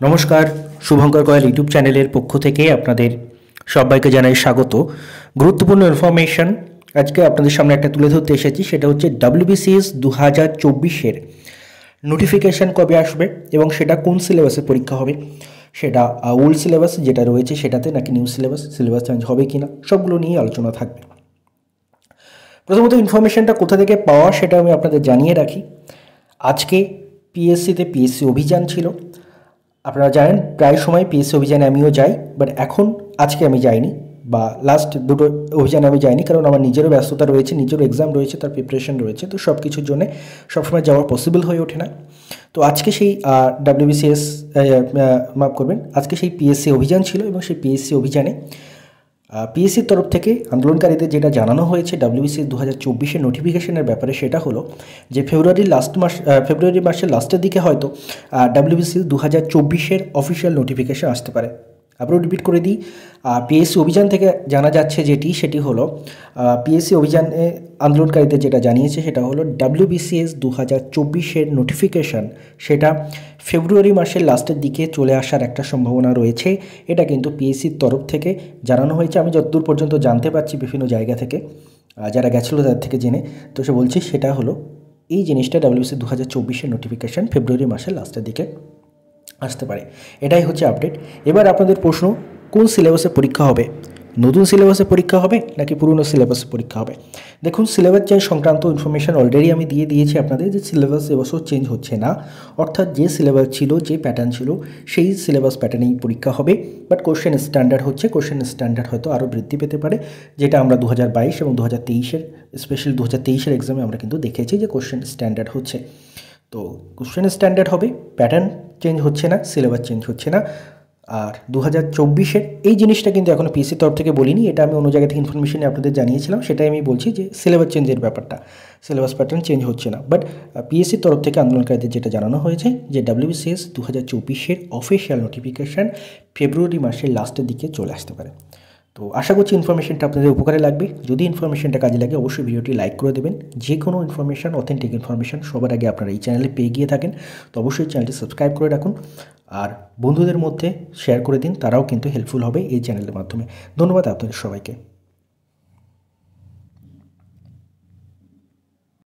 নমস্কার, শুভঙ্কর কয়াল ইউটিউব চ্যানেলের পক্ষ থেকে আপনাদের সবাইকে জানাই স্বাগত। গুরুত্বপূর্ণ ইনফরমেশন আজকে আপনাদের সামনে একটা তুলে ধরতে এসেছি, সেটা হচ্ছে WBCS 2024-এর নোটিফিকেশান কবে আসবে এবং সেটা কোন সিলেবাসে পরীক্ষা হবে, সেটা ওল্ড সিলেবাস যেটা রয়েছে সেটাতে নাকি নিউ সিলেবাস চেঞ্জ হবে কি না, সবগুলো নিয়ে আলোচনা থাকবে। প্রথমত ইনফরমেশনটা কোথা থেকে পাওয়া সেটা আমি আপনাদের জানিয়ে রাখি। আজকে পিএসসি অভিযান ছিল। আপনারা জানেন প্রায় সময় পিএসসি অভিযানে আমিও যাই, বাট আজকে আমি যাইনি, বা লাস্ট দুটো অভিযানে আমি যাইনি, কারণ আমার নিজেরও ব্যস্ততা রয়েছে, নিজেরও এক্সাম রয়েছে, তার প্রিপারেশন রয়েছে, তো সব কিছুর জন্য সবসময় যাওয়া পসিবল হয়ে ওঠে না। তো আজকে সেই WBCS মাফ করবেন, আজকে সেই পিএসসি অভিযান ছিল এবং সেই পিএসসি অভিযানে পিএসসির তরফ থেকে আন্দোলনকারীদের যেটা জানানো হয়েছে WBCS 2024-এর নোটিফিকেশনের ব্যাপারে, সেটা হলো যে ফেব্রুয়ারি মাসের লাস্টের দিকে হয়তো WBCS 2024-এর অফিসিয়াল নোটিফিকেশন আসতে পারে। আবারও রিপিট করে দিই, পিএসসি অভিযান থেকে জানা যাচ্ছে সেটি হলো পিএসসি অভিযানে আন্দোলনকারীদের যেটা জানিয়েছে সেটা হলো WBCS 2024-এর নোটিফিকেশান সেটা ফেব্রুয়ারি মাসের লাস্টের দিকে চলে আসার একটা সম্ভাবনা রয়েছে। এটা কিন্তু পিএসসির তরফ থেকে জানানো হয়েছে, আমি যতদূর পর্যন্ত জানতে পারছি বিভিন্ন জায়গা থেকে, যারা গেছিলো তাদের থেকে জেনে, তো সে বলছি সেটা হলো এই জিনিসটা WBCS 2024-এর নোটিফিকেশান ফেব্রুয়ারি মাসের লাস্টের দিকে আসতে পারে। এটাই হচ্ছে আপডেট। এবার আপনাদের প্রশ্ন, কোন সিলেবাসে পরীক্ষা হবে? নতুন সিলেবাসে পরীক্ষা হবে নাকি পুরনো সিলেবাসে পরীক্ষা হবে? দেখুন, সিলেবাস চেঞ্জ সংক্রান্ত ইনফরমেশান অলরেডি আমি দিয়ে দিয়েছি আপনাদের, যে সিলেবাস এবছর চেঞ্জ হচ্ছে না, অর্থাৎ যে সিলেবাস ছিল, যে প্যাটার্ন ছিল, সেই সিলেবাস প্যাটার্নেই পরীক্ষা হবে। বাট কোশ্চেন স্ট্যান্ডার্ড হয়তো আরও বৃদ্ধি পেতে পারে, যেটা আমরা 2022 এবং 2023-এর স্পেশালি 2023-এর এক্সামে আমরা কিন্তু দেখেছি যে কোশ্চেন স্ট্যান্ডার্ড হচ্ছে। তো কোশ্চেন স্ট্যান্ডার্ড হবে, প্যাটার্ন চেঞ্জ হচ্ছে না, সিলেবাস চেঞ্জ হচ্ছে না। আর 2024-এর এই জিনিসটা কিন্তু এখনও পিএসসির তরফ থেকে বলিনি, এটা আমি অন্য জায়গা থেকে ইনফরমেশন আপনাদের জানিয়েছিলাম, সেটাই আমি বলছি যে সিলেবাস চেঞ্জের ব্যাপারটা, সিলেবাস প্যাটার্ন চেঞ্জ হচ্ছে না। বাট পিএসসির তরফ থেকে আন্দোলনকারীদের যেটা জানানো হয়েছে যে WBCS 2024-এর অফিসিয়াল নোটিফিকেশান ফেব্রুয়ারি মাসের লাস্টের দিকে চলে আসতে পারে। তো আশা করছি ইনফরমেশনটা আপনাদের উপকারে লাগবে। যদি ইনফরমেশনটা কাজে লাগে অবশ্যই ভিডিওটি লাইক করে দেবেন। যে কোনো ইনফরমেশান, অথেন্টিক ইনফরমেশান সবার আগে আপনারা এই চ্যানেলে পেয়ে গিয়ে থাকেন, তো অবশ্যই চ্যানেলটি সাবস্ক্রাইব করে রাখুন আর বন্ধুদের মধ্যে শেয়ার করে দিন, তারাও কিন্তু হেল্পফুল হবে এই চ্যানেলের মাধ্যমে। ধন্যবাদ আপনাদের সবাইকে।